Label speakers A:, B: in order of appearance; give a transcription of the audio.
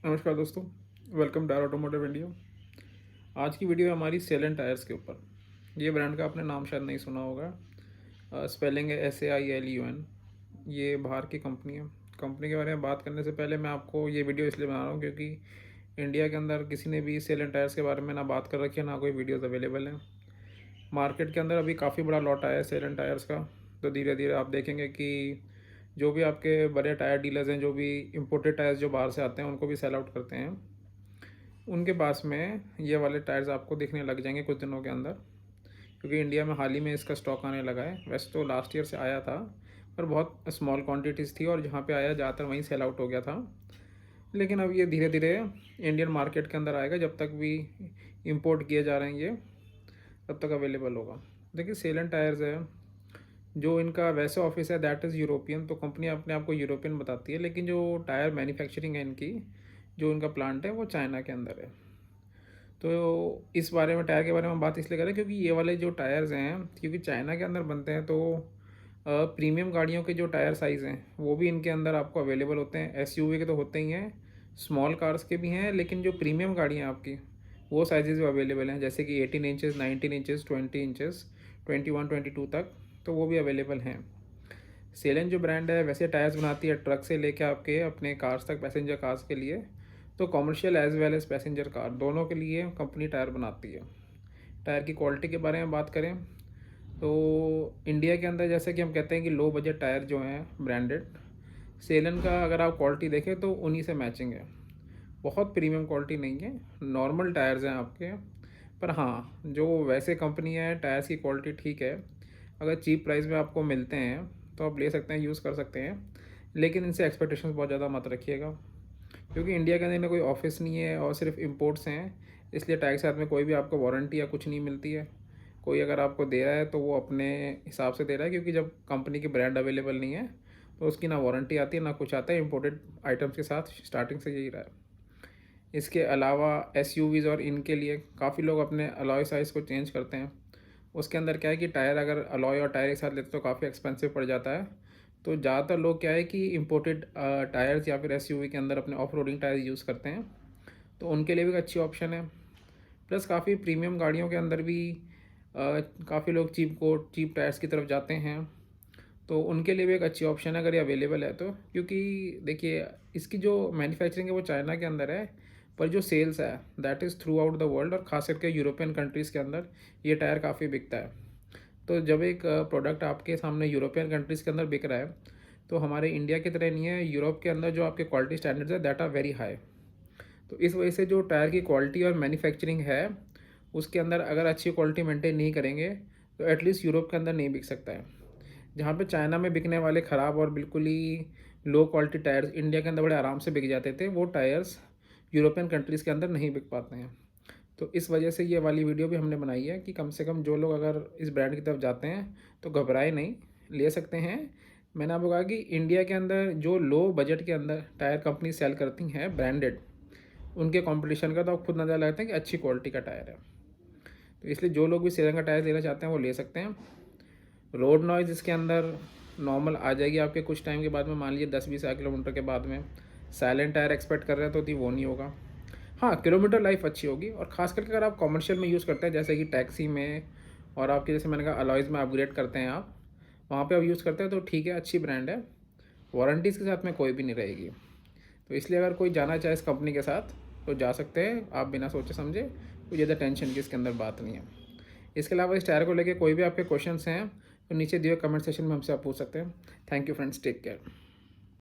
A: नमस्कार दोस्तों, welcome Dyer automotive India. आज की वीडियो है हमारी सेलन टायर्स के ऊपर। ये ब्रांड का आपने नाम शायद नहीं सुना होगा। स्पेलिंग है SAILUN। ये बाहर की कंपनी है। कंपनी के बारे में बात करने से पहले मैं आपको ये वीडियो इसलिए बना रहा हूँ क्योंकि इंडिया के अंदर किसी ने भी सेलन टायर्स के बारे में ना बात कर रखी है, ना कोई वीडियोज़ अवेलेबल है। मार्केट के अंदर अभी काफ़ी बड़ा लॉट आया है सेलन टायर्स का। तो धीरे धीरे आप देखेंगे कि जो भी आपके बड़े टायर डीलर्स हैं, जो भी इम्पोर्टेड टायर्स जो बाहर से आते हैं, उनको भी सेल आउट करते हैं। उनके पास में ये वाले टायर्स आपको दिखने लग जाएंगे कुछ दिनों के अंदर, क्योंकि इंडिया में हाल ही में इसका स्टॉक आने लगा है। वैसे तो लास्ट ईयर से आया था, पर बहुत स्मॉल क्वांटिटीज़ थी और जहाँ पे आया ज़्यादातर वहीं सेल आउट हो गया था। लेकिन अब ये धीरे धीरे इंडियन मार्केट के अंदर आएगा। जब तक भी इंपोर्ट किए जा रहे हैं ये, तब तक अवेलेबल होगा। देखिए, सेलन टायर्स है, जो इनका वैसे ऑफिस है दैट इज़ यूरोपियन। तो कंपनी अपने आप को यूरोपियन बताती है, लेकिन जो टायर मैन्युफैक्चरिंग है इनकी, जो इनका प्लांट है, वो चाइना के अंदर है। तो इस बारे में, टायर के बारे में हम बात इसलिए करें क्योंकि ये वाले जो टायर्स हैं, क्योंकि चाइना के अंदर बनते हैं, तो प्रीमियम गाड़ियों के जो टायर साइज़ हैं वो भी इनके अंदर आपको अवेलेबल होते हैं। SUV के तो होते ही हैं, स्मॉल कार्स के भी हैं, लेकिन जो प्रीमियम गाड़ियाँ आपकी, वो साइजेज़ भी अवेलेबल हैं, जैसे कि 18 इंचज़, 19 इंचज़, 20 इंचज़, 21, 22 तक, तो वो भी अवेलेबल हैं। सेलन जो ब्रांड है वैसे टायर्स बनाती है ट्रक से लेके आपके अपने कार्स तक, पैसेंजर कार्स के लिए। तो commercial as well as passenger car दोनों के लिए कंपनी टायर बनाती है। टायर की क्वालिटी के बारे में बात करें तो इंडिया के अंदर, जैसे कि हम कहते हैं कि लो बजट टायर जो हैं ब्रांडेड, सेलन का अगर आप क्वालिटी देखें तो उन्हीं से मैचिंग है। बहुत प्रीमियम क्वालिटी नहीं है, नॉर्मल टायर्स हैं आपके। पर हाँ, जो वैसे कंपनी है, टायर्स की क्वालिटी ठीक है। अगर चीप प्राइस में आपको मिलते हैं तो आप ले सकते हैं, यूज़ कर सकते हैं। लेकिन इनसे एक्सपेक्टेशंस बहुत ज़्यादा मत रखिएगा, क्योंकि इंडिया के अंदर इन्हें कोई ऑफिस नहीं है और सिर्फ इंपोर्ट्स हैं। इसलिए टायर के साथ में कोई भी आपको वारंटी या कुछ नहीं मिलती है। कोई अगर आपको दे रहा है तो वो अपने हिसाब से दे रहा है, क्योंकि जब कंपनी की ब्रांड अवेलेबल नहीं है तो उसकी ना वारंटी आती है ना कुछ आता है। इंपोर्टेड आइटम्स के साथ स्टार्टिंग से यही रहा है। इसके अलावा SUVs और इनके लिए काफ़ी लोग अपने अलॉय साइज़ को चेंज करते हैं। उसके अंदर क्या है कि टायर, अगर अलॉय और टायर एक साथ लेते तो काफ़ी एक्सपेंसिव पड़ जाता है। तो ज़्यादातर लोग क्या है कि इंपोर्टेड टायर्स या फिर SUV के अंदर अपने ऑफ रोडिंग टायर यूज़ करते हैं। तो उनके लिए भी एक अच्छी ऑप्शन है। प्लस काफ़ी प्रीमियम गाड़ियों के अंदर भी काफ़ी लोग चीप टायर्स की तरफ जाते हैं। तो उनके लिए भी एक अच्छी ऑप्शन है अगर ये अवेलेबल है तो। क्योंकि देखिए, इसकी जो मैन्युफैक्चरिंग है वो चाइना के अंदर है, पर जो सेल्स है that is through out the world, और ख़ास करके यूरोपियन कंट्रीज़ के अंदर ये टायर काफ़ी बिकता है। तो जब एक प्रोडक्ट आपके सामने यूरोपियन कंट्रीज़ के अंदर बिक रहा है, तो हमारे इंडिया की तरह नहीं है, यूरोप के अंदर जो आपके क्वालिटी स्टैंडर्ड्स है दैट आर वेरी हाई। तो इस वजह से जो टायर की क्वालिटी और मैन्युफैक्चरिंग है, उसके अंदर अगर अच्छी क्वालिटी मेंटेन नहीं करेंगे तो एटलीस्ट यूरोप के अंदर नहीं बिक सकता है। जहाँ पे चाइना में बिकने वाले ख़राब और बिल्कुल ही लो क्वालिटी टायर्स इंडिया के अंदर बड़े आराम से बिक जाते थे, वो टायर्स यूरोपियन कंट्रीज़ के अंदर नहीं बिक पाते हैं। तो इस वजह से ये वाली वीडियो भी हमने बनाई है कि कम से कम जो लोग अगर इस ब्रांड की तरफ जाते हैं तो घबराए नहीं, ले सकते हैं। मैंने आपको कहा कि इंडिया के अंदर जो लो बजट के अंदर टायर कंपनी सेल करती हैं ब्रांडेड, उनके कंपटीशन का तो आप खुद नज़र लगता है कि अच्छी क्वालिटी का टायर है। तो इसलिए जो लोग भी सेलन का टायर लेना चाहते हैं वो ले सकते हैं। रोड नॉइज़ इसके अंदर नॉर्मल आ जाएगी आपके कुछ टाइम के बाद में, मान लीजिए 10-20 किलोमीटर के बाद में। साइलेंट टायर एक्सपेक्ट कर रहे हैं तो वो नहीं होगा। हाँ, किलोमीटर लाइफ अच्छी होगी, और ख़ास करके अगर आप कमर्शियल में यूज़ करते हैं, जैसे कि टैक्सी में, और आपके जैसे मैंने कहा अलॉयज़ में अपग्रेड करते हैं आप, वहाँ पे आप यूज़ करते हैं तो ठीक है, अच्छी ब्रांड है। वारंटीज़ के साथ में कोई भी नहीं रहेगी। तो इसलिए अगर कोई जाना चाहे इस कंपनी के साथ तो जा सकते हैं आप, बिना सोचे समझे। कोई ज़्यादा टेंशन की इसके अंदर बात नहीं है। इसके अलावा इस टायर को लेके कोई भी आपके क्वेश्चंस हैं तो नीचे दिए कमेंट सेक्शन में हमसे आप पूछ सकते हैं। Thank you friends, take care.